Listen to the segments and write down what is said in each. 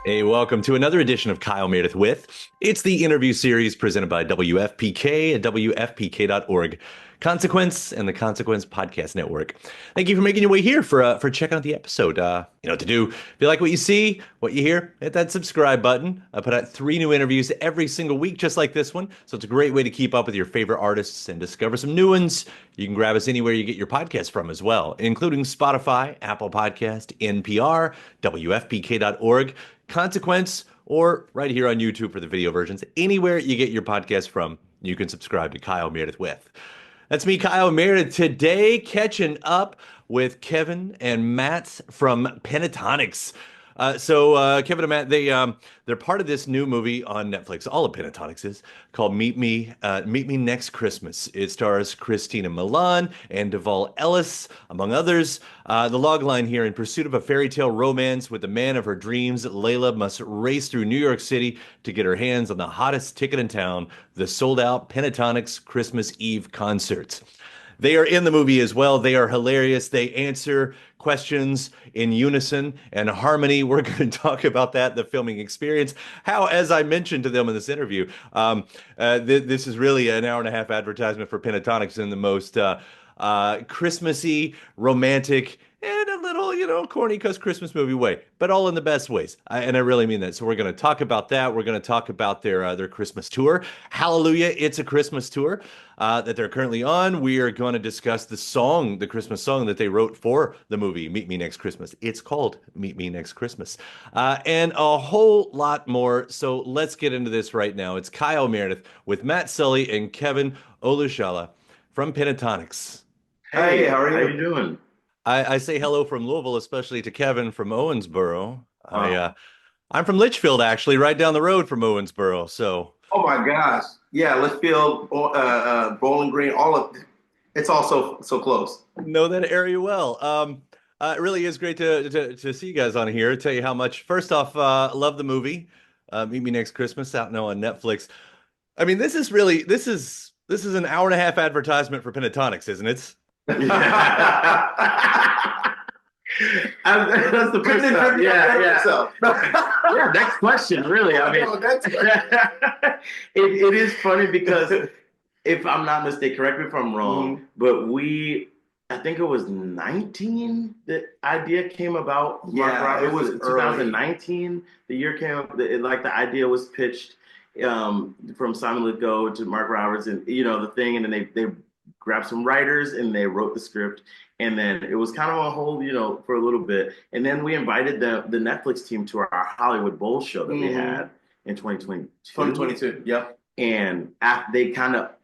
Hey, welcome to another edition of Kyle Meredith with. It's the interview series presented by WFPK at WFPK.org. Consequence and the Consequence Podcast Network. Thank you for making your way here for checking out the episode. You know what to do. If you like what you see, what you hear, hit that subscribe button. I put out 3 new interviews every single week, just like this one. So it's a great way to keep up with your favorite artists and discover some new ones. You can grab us anywhere you get your podcast from as well, including Spotify, Apple Podcast, NPR, WFPK.org. Consequence, or right here on YouTube for the video versions. Anywhere you get your podcast from, you can subscribe to Kyle Meredith with. That's me, Kyle Meredith, today catching up with Kevin and Matt from Pentatonix. Kevin and Matt, they're part of this new movie on Netflix. All of Pentatonix is called Meet Me Next Christmas. It stars Christina Milian and Duvall Ellis, among others. The logline here: in pursuit of a fairy tale romance with the man of her dreams, Layla must race through New York City to get her hands on the hottest ticket in town, the sold-out Pentatonix Christmas Eve concert. They are in the movie as well. They are hilarious. They answer questions in unison and harmony. We're going to talk about that, the filming experience. How, as I mentioned to them in this interview, this is really an hour and a half advertisement for Pentatonix in the most Christmassy, romantic, and a little, corny because Christmas movie way, but all in the best ways. And I really mean that. So we're going to talk about that. We're going to talk about their Christmas tour. Hallelujah, it's a Christmas tour that they're currently on. We are going to discuss the Christmas song that they wrote for the movie Meet Me Next Christmas. It's called Meet Me Next Christmas, and a whole lot more. So let's get into this right now. It's Kyle Meredith with Matt Sallee and Kevin Olusola from Pentatonix. Hey, Hey, how are how you? you doing? I say hello from Louisville, especially to Kevin from Owensboro. Wow. I'm from Litchfield, actually, right down the road from Owensboro. So Oh my gosh. Yeah, Litchfield, Bowling Green, all of it's all so close. know that area well. It really is great to see you guys on here. Tell you how much. First off, love the movie. Meet Me Next Christmas out now on Netflix. I mean, this is an hour and a half advertisement for Pentatonix, isn't it? Yeah. That's the first Couldn't have time. driven Yeah, better yeah. yourself. Yeah, next question, really. I mean, No, that's it is funny because if I'm not mistaken, correct me if I'm wrong, but I think it was 19, the idea came about. Mark Yeah, Roberts, it was in early. 2019, the year came up, the idea was pitched from Simon Lithgow to Mark Roberts, and the thing, and then they grabbed some writers and they wrote the script, and then it was kind of on hold, for a little bit, and then we invited the Netflix team to our Hollywood Bowl show that we had in 2022. 2022. Yep. And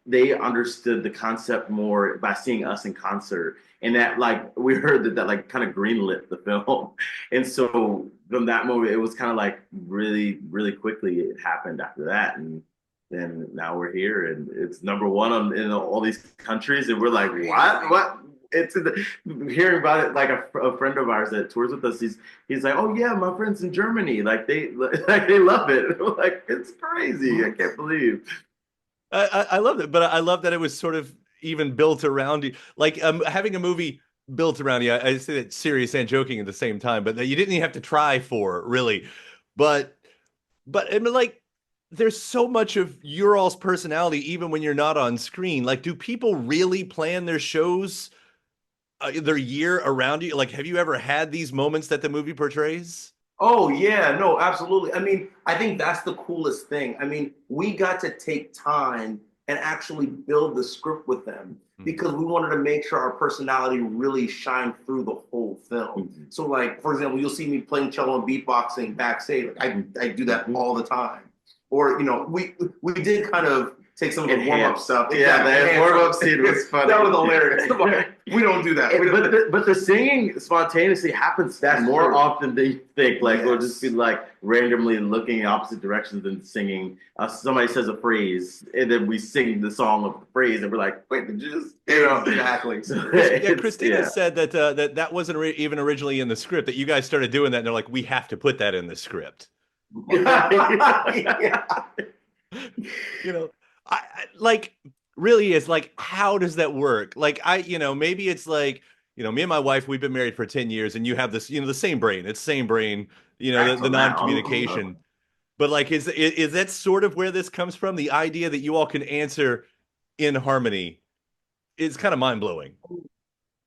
they understood the concept more by seeing us in concert, and that, like, we heard that like kind of greenlit the film. And so from that moment it was kind of like really really quickly it happened after that, and then now we're here and it's number one in all these countries, and we're like, what it's hearing about it, like a friend of ours that tours with us, he's like, oh yeah, my friends in Germany, like they love it. Like, it's crazy. I can't believe. I love it, but I love that it was sort of even built around you, like having a movie built around you. I say that serious and joking at the same time, but that you didn't even have to try for really. But I mean, like, there's so much of your all's personality even when you're not on screen. Like, do people really plan their shows, their year around you? Like, have you ever had these moments that the movie portrays? Oh yeah, no, absolutely. I mean, I think that's the coolest thing. I mean, we got to take time and actually build the script with them Mhm. because we wanted to make sure our personality really shined through the whole film. Mhm. So, like, for example, you'll see me playing cello and beatboxing backstage. Like, I do that all the time. Or, we did kind of take some of the warm-up stuff. Yeah, the warm-up scene was funny. That was hilarious. We don't do that. But the singing spontaneously happens That's more true. often than you think. Like, we'll Yes. just be like randomly looking in opposite directions and singing. Somebody says a phrase, and then we sing the song of the phrase, and we're like, wait, did you just, Exactly. So Yeah, Christina said that wasn't even originally in the script, that you guys started doing that, and they're like, we have to put that in the script. Yeah. You know, like, really is like, how does that work? Like, maybe it's like, me and my wife, we've been married for 10 years, and you have this, the same brain. It's same brain, you know, Back the to that. non-communication. But like, is that sort of where this comes from? The idea that you all can answer in harmony is kind of mind-blowing.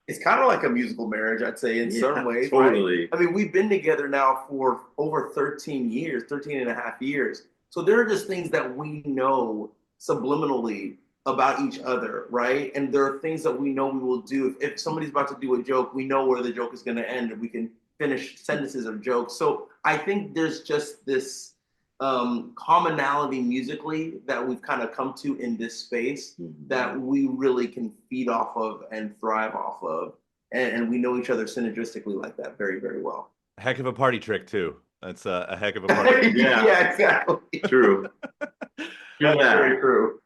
It's kind of like a musical marriage, I'd say, in some ways. Totally. Right? I mean, we've been together now for over 13 years, 13 and a half years. So there are just things that we know subliminally about each other, right? And there are things that we know we will do. If somebody's about to do a joke, we know where the joke is going to end and we can finish sentences of jokes. So I think there's just this commonality musically that we've kind of come to in this space that we really can feed off of and thrive off of. And we know each other synergistically like that very, very well. Heck of a party trick too. That's a heck of a party. Yeah, exactly. True. That's very true.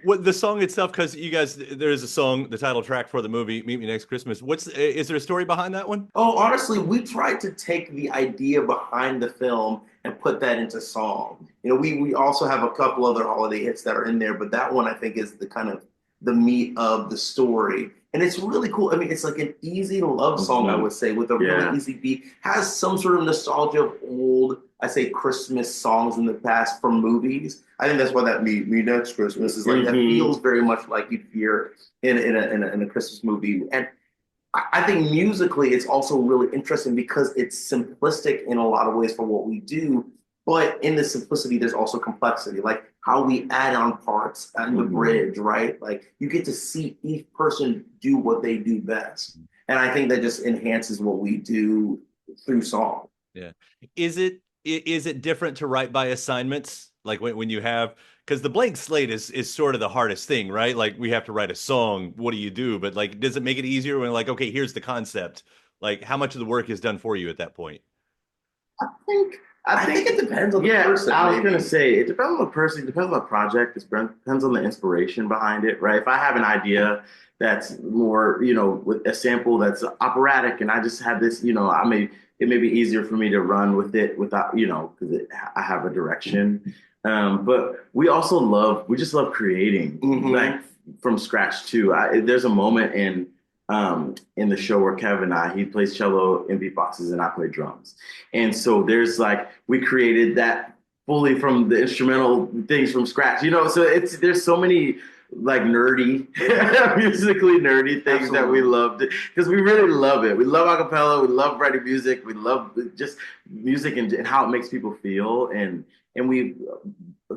What the song itself, because you guys, there's a song, the title track for the movie, Meet Me Next Christmas. Is there a story behind that one? Oh, honestly, we tried to take the idea behind the film and put that into song. You know, we also have a couple other holiday hits that are in there, but that one I think is the kind of the meat of the story. And it's really cool. I mean, it's like an easy love song, I would say, with a really easy beat. Has some sort of nostalgia of old, I say, Christmas songs in the past from movies. I think that's why that Me Next Christmas is like, that feels very much like you'd hear in a Christmas movie. And I think musically, it's also really interesting because it's simplistic in a lot of ways for what we do. But in the simplicity, there's also complexity, like how we add on parts and the bridge, right? Like you get to see each person do what they do best. And I think that just enhances what we do through song. Yeah. Is it different to write by assignments? Like when you have, because the blank slate is sort of the hardest thing, right? Like we have to write a song. What do you do? But like, does it make it easier when like, okay, here's the concept? Like how much of the work is done for you at that point? I think it depends on the person. I was going to say, it depends on the person, it depends on the project, it depends on the inspiration behind it, right? If I have an idea that's more, you know, with a sample that's operatic and I just have this, you know, it may be easier for me to run with it without, you know, because I have a direction. But we just love creating, like from scratch too. There's a moment in the show where he plays cello and beatboxes and I play drums. And so there's like, we created that fully from the instrumental things from scratch, you know? So there's so many like nerdy, musically nerdy things that we loved because we really love it. We love acapella. We love writing music. We love just music and how it makes people feel. And we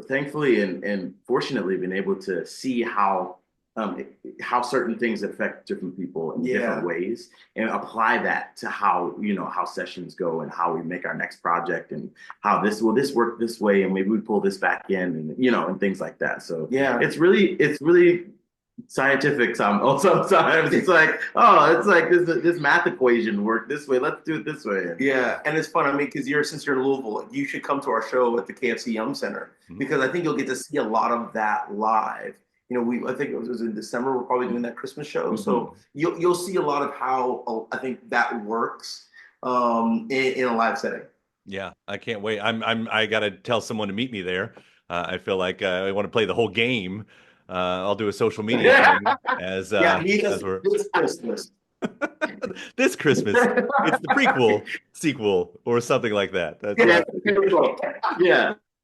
thankfully and fortunately been able to see how certain things affect different people in different ways and apply that to how sessions go and how we make our next project and how this work this way and maybe we pull this back in and and things like that. So it's really scientific sometimes. It's like, it's like this math equation worked this way, let's do it this way. And it's fun. I mean, because since you're in Louisville, you should come to our show at the KFC Young Center because I think you'll get to see a lot of that live. You know, I think it was in December. We're probably doing that Christmas show, so you'll see a lot of how I think that works in a live setting. Yeah, I can't wait. I gotta tell someone to meet me there. I feel like I want to play the whole game. I'll do a social media thing as we're this Christmas. This Christmas. It's the prequel, sequel, or something like that.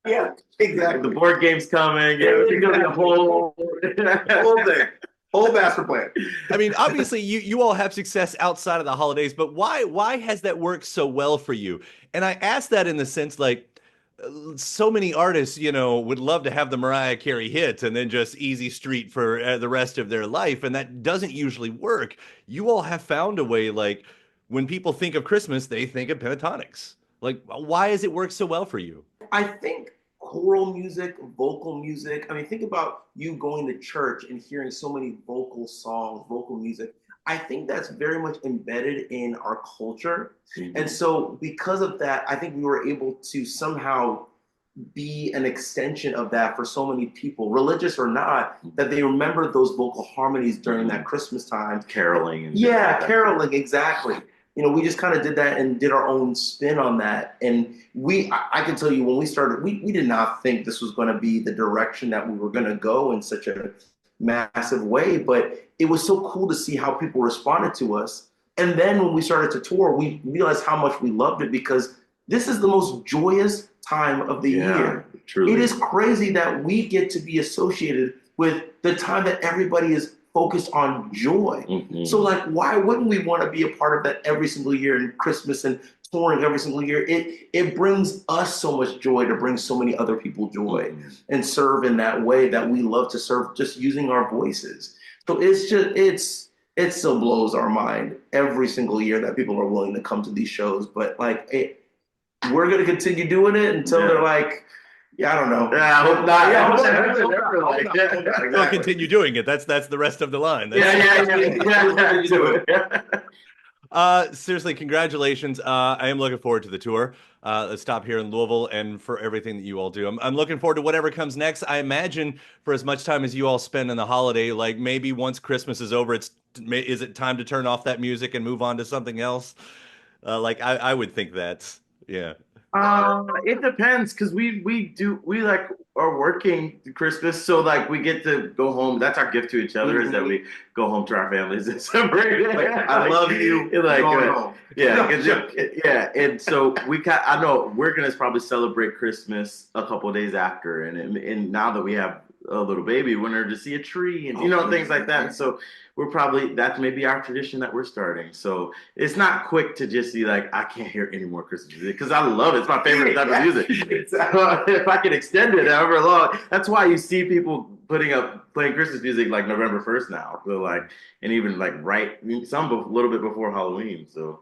Yeah, exactly. The board game's coming. It's gonna be a whole thing, whole master plan. I mean, obviously, you all have success outside of the holidays, but why has that worked so well for you? And I ask that in the sense, like, so many artists, would love to have the Mariah Carey hit and then just easy street for the rest of their life, and that doesn't usually work. You all have found a way, like, when people think of Christmas, they think of Pentatonix. Like, why has it worked so well for you? I think choral music, vocal music. I mean, think about you going to church and hearing so many vocal songs, vocal music. I think that's very much embedded in our culture. And so because of that, I think we were able to somehow be an extension of that for so many people, religious or not, that they remember those vocal harmonies during that Christmas time. Caroling. Caroling, exactly. We just kind of did that and did our own spin on that. And I can tell you when we started, we did not think this was going to be the direction that we were going to go in such a massive way, but it was so cool to see how people responded to us. And then when we started to tour, we realized how much we loved it because this is the most joyous time of the year. Truly. It is crazy that we get to be associated with the time that everybody is focused on joy. So like, why wouldn't we want to be a part of that every single year, and Christmas and touring every single year? It brings us so much joy to bring so many other people joy and serve in that way that we love to serve, just using our voices. So it still blows our mind every single year that people are willing to come to these shows. But like, we're going to continue doing it until they're like, I don't know. Yeah, I hope not. Yeah, I hope We'll continue doing it. That's the rest of the line. Seriously, congratulations. I am looking forward to the tour. Let's stop here in Louisville, and for everything that you all do. I'm looking forward to whatever comes next. I imagine for as much time as you all spend on the holiday, like maybe once Christmas is over, is it time to turn off that music and move on to something else? I would think that's, yeah. It depends, because we like are working Christmas, so like we get to go home. That's our gift to each other, is that we go home to our families and celebrate. Like, I love you. Like, home. Yeah, and so I know we're gonna probably celebrate Christmas a couple of days after, and now that we have a little baby, we're gonna see a tree and things like that. And so that's maybe our tradition that we're starting. So it's not quick to just be like, I can't hear any more Christmas music, because I love it. It's my favorite type of music. If I can extend it however long, that's why you see people playing Christmas music like November 1st now. So like, and even like some a little bit before Halloween. So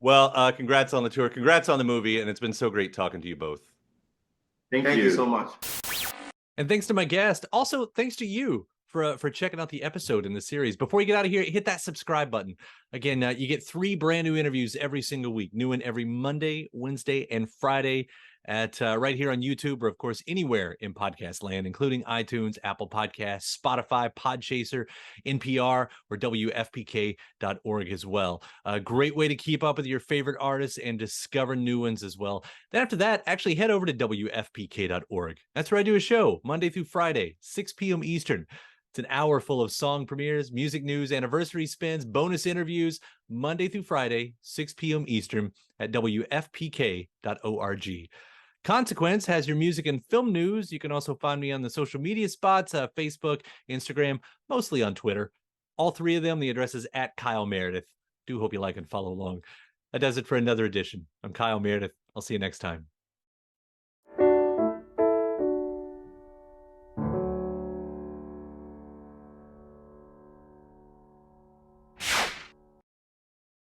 Well, congrats on the tour, congrats on the movie, and it's been so great talking to you both. Thank you so much. And thanks to my guest. Also, thanks to you for checking out the episode in the series. Before you get out of here, hit that subscribe button. Again, you get 3 brand new interviews every single week. New one every Monday, Wednesday, and Friday at right here on YouTube, or of course anywhere in podcast land, including iTunes, Apple Podcasts, Spotify, Podchaser, NPR, or WFPK.org as well. A great way to keep up with your favorite artists and discover new ones as well. Then after that, actually head over to WFPK.org. That's where I do a show Monday through Friday, 6 p.m. Eastern. It's an hour full of song premieres, music news, anniversary spins, bonus interviews, Monday through Friday, 6 p.m. Eastern at WFPK.org. Consequence has your music and film news. You can also find me on the social media spots, Facebook, Instagram, mostly on Twitter. All 3 of them, the address is at Kyle Meredith. Do hope you like and follow along. That does it for another edition. I'm Kyle Meredith. I'll see you next time.